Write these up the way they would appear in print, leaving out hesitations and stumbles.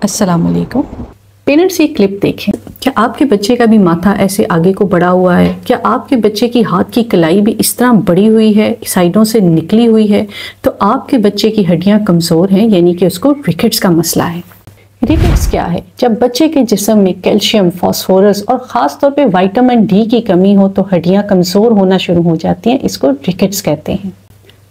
अस्सलाम वालेकुम। पेरेंट्स ये क्लिप देखें। क्या आपके बच्चे का भी माथा ऐसे आगे को बढ़ा हुआ है? क्या आपके बच्चे की हाथ की कलाई भी इस तरह बढ़ी हुई है, साइडों से निकली हुई है? तो आपके बच्चे की हड्डियां कमज़ोर हैं, यानी कि उसको रिकेट्स का मसला है। रिकेट्स क्या है? जब बच्चे के जिस्म में कैल्शियम, फास्फोरस और ख़ास तौर पे विटामिन डी की कमी हो तो हड्डियां कमज़ोर होना शुरू हो जाती हैं। इसको रिकेट्स कहते हैं।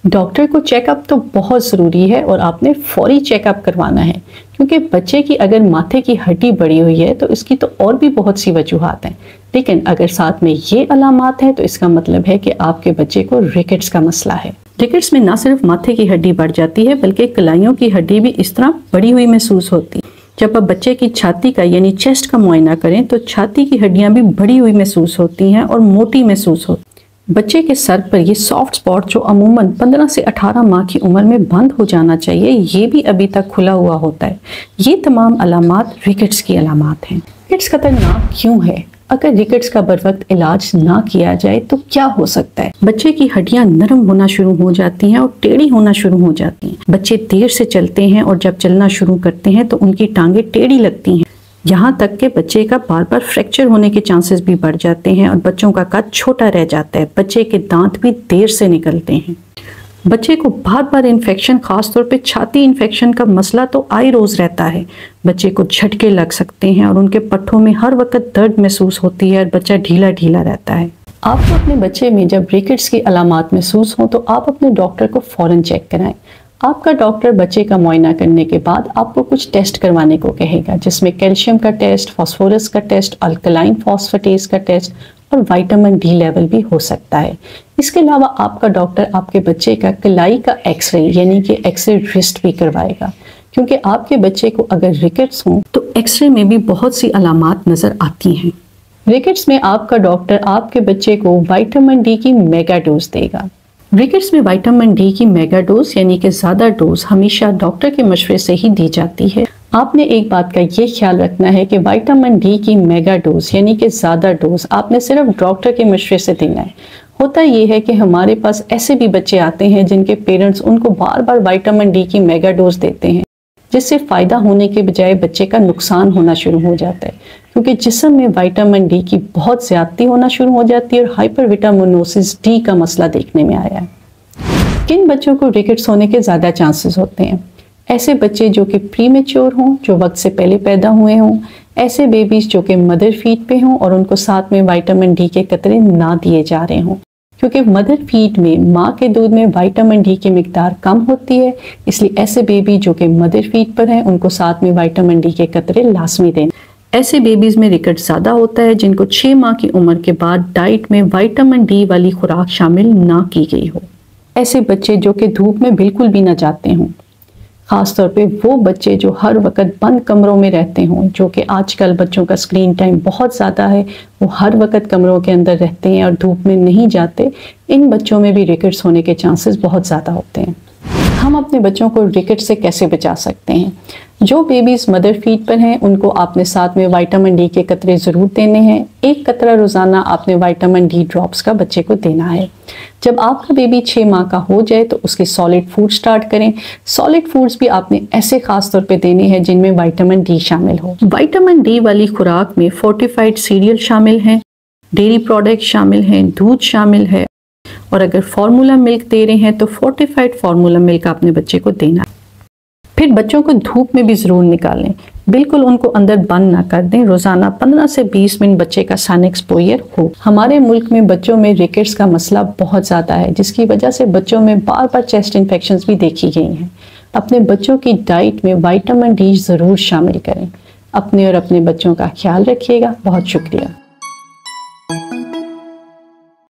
डॉक्टर को चेकअप तो बहुत ज़रूरी है और आपने फौरी चेकअप करवाना है, क्योंकि बच्चे की अगर माथे की हड्डी बढ़ी हुई है तो इसकी तो और भी बहुत सी वजूहात हैं, लेकिन अगर साथ में ये अलामात हैं तो इसका मतलब है कि आपके बच्चे को रिकेट्स का मसला है। रिकेट्स में ना सिर्फ माथे की हड्डी बढ़ जाती है बल्कि कलाइयों की हड्डी भी इस तरह बढ़ी हुई महसूस होती है। जब आप बच्चे की छाती का यानी चेस्ट का मुआयना करें तो छाती की हड्डियां भी बढ़ी हुई महसूस होती हैं और मोटी महसूस होती हैं। बच्चे के सर पर ये सॉफ्ट स्पॉट जो अमूमन 15 से 18 माह की उम्र में बंद हो जाना चाहिए, ये भी अभी तक खुला हुआ होता है। ये तमाम अलामात रिकेट्स की अलामात हैं। रिकेट्स खतरनाक क्यों है? अगर रिकेट्स का बरवक्त इलाज ना किया जाए तो क्या हो सकता है? बच्चे की हड्डियां नरम होना शुरू हो जाती हैं और टेढ़ी होना शुरू हो जाती हैं। बच्चे देर से चलते हैं और जब चलना शुरू करते हैं तो उनकी टांगें टेढ़ी लगती हैं। यहाँ तक कि बच्चे का बार बार फ्रैक्चर होने के चांसेस भी बढ़ जाते हैं और बच्चों का कद छोटा रह जाता है। बच्चे के दांत भी देर से निकलते हैं। बच्चे को बार बार इन्फेक्शन, खासतौर पे छाती इन्फेक्शन का मसला तो आए रोज रहता है। बच्चे को झटके लग सकते हैं और उनके पट्टों में हर वक्त दर्द महसूस होती है और बच्चा ढीला ढीला रहता है। आपको अपने बच्चे में जब रिकेट्स की अलामात महसूस हो तो आप अपने डॉक्टर को फौरन चेक कराएं। आपका डॉक्टर बच्चे का मुआयना करने के बाद आपको कुछ टेस्ट करवाने को कहेगा, जिसमें कैल्शियम का टेस्ट, फास्फोरस का टेस्ट, अल्कलाइन फॉस्फेटेस का टेस्ट और विटामिन डी लेवल भी हो सकता है। इसके अलावा आपका डॉक्टर आपके बच्चे का कलाई का एक्सरे यानी कि एक्सरे रिस्ट भी करवाएगा, क्योंकि आपके बच्चे को अगर रिकेट्स हों तो एक्सरे में भी बहुत सी अलामात नज़र आती हैं। रिकेट्स में आपका डॉक्टर आपके बच्चे को विटामिन डी की मेगा डोज देगा। रिकेट्स में विटामिन डी की मेगा डोज यानी कि ज़्यादा डोज हमेशा डॉक्टर के मशवरे से ही दी जाती है। आपने एक बात का ये ख्याल रखना है कि विटामिन डी की मेगा डोज यानी कि ज़्यादा डोज आपने सिर्फ डॉक्टर के मशवरे से देना है। होता ये है कि हमारे पास ऐसे भी बच्चे आते हैं जिनके पेरेंट्स उनको बार बार विटामिन डी की मेगा डोज देते हैं, जिससे फ़ायदा होने के बजाय बच्चे का नुकसान होना शुरू हो जाता है, क्योंकि जिस्म में विटामिन डी की बहुत ज़्यादती होना शुरू हो जाती है और हाइपरविटामिनोसिस डी का मसला देखने में आया है। किन बच्चों को रिकेट्स होने के ज़्यादा चांसेस होते हैं? ऐसे बच्चे जो कि प्रीमेच्योर हों, जो वक्त से पहले पैदा हुए हों, ऐसे बेबीज़ जो कि मदर फीड पे हों और उनको साथ में विटामिन डी के कतरे ना दिए जा रहे हों, क्योंकि मदर फीड में माँ के दूध में विटामिन डी की मिकदार कम होती है। इसलिए ऐसे बेबी जो कि मदर फीड पर हैं उनको साथ में विटामिन डी के कतरे लाजमी दें। ऐसे बेबीज़ में रिकेट ज़्यादा होता है जिनको 6 माह की उम्र के बाद डाइट में विटामिन डी वाली खुराक शामिल ना की गई हो। ऐसे बच्चे जो कि धूप में बिल्कुल भी ना जाते हों, ख़ास तौर पे वो बच्चे जो हर वक्त बंद कमरों में रहते हों, जो कि आजकल बच्चों का स्क्रीन टाइम बहुत ज़्यादा है, वो हर वक्त कमरों के अंदर रहते हैं और धूप में नहीं जाते, इन बच्चों में भी रिकेट्स होने के चांसेस बहुत ज़्यादा होते हैं। हम अपने बच्चों को रिकेट से कैसे बचा सकते हैं? जो बेबीज़ मदर फीड पर हैं उनको आपने साथ में विटामिन डी के कतरे ज़रूर देने हैं। 1 कतरा रोज़ाना आपने विटामिन डी ड्रॉप्स का बच्चे को देना है। जब आपका बेबी 6 माह का हो जाए तो उसके सॉलिड फूड स्टार्ट करें। सॉलिड फूड्स भी आपने ऐसे ख़ास तौर पे देने हैं जिनमें विटामिन डी शामिल हो। विटामिन डी वाली खुराक में फोर्टिफाइड सीरियल शामिल हैं, डेयरी प्रोडक्ट शामिल हैं, दूध शामिल है, और अगर फार्मूला मिल्क दे रहे हैं तो फोर्टिफाइड फार्मूला मिल्क आपने बच्चे को देना है। फिर बच्चों को धूप में भी ज़रूर निकालें, बिल्कुल उनको अंदर बंद ना कर दें। रोज़ाना 15 से 20 मिनट बच्चे का सन एक्सपोजर हो। हमारे मुल्क में बच्चों में रिकेट्स का मसला बहुत ज़्यादा है, जिसकी वजह से बच्चों में बार बार चेस्ट इन्फेक्शंस भी देखी गई हैं। अपने बच्चों की डाइट में विटामिन डी ज़रूर शामिल करें। अपने और अपने बच्चों का ख्याल रखिएगा। बहुत शुक्रिया।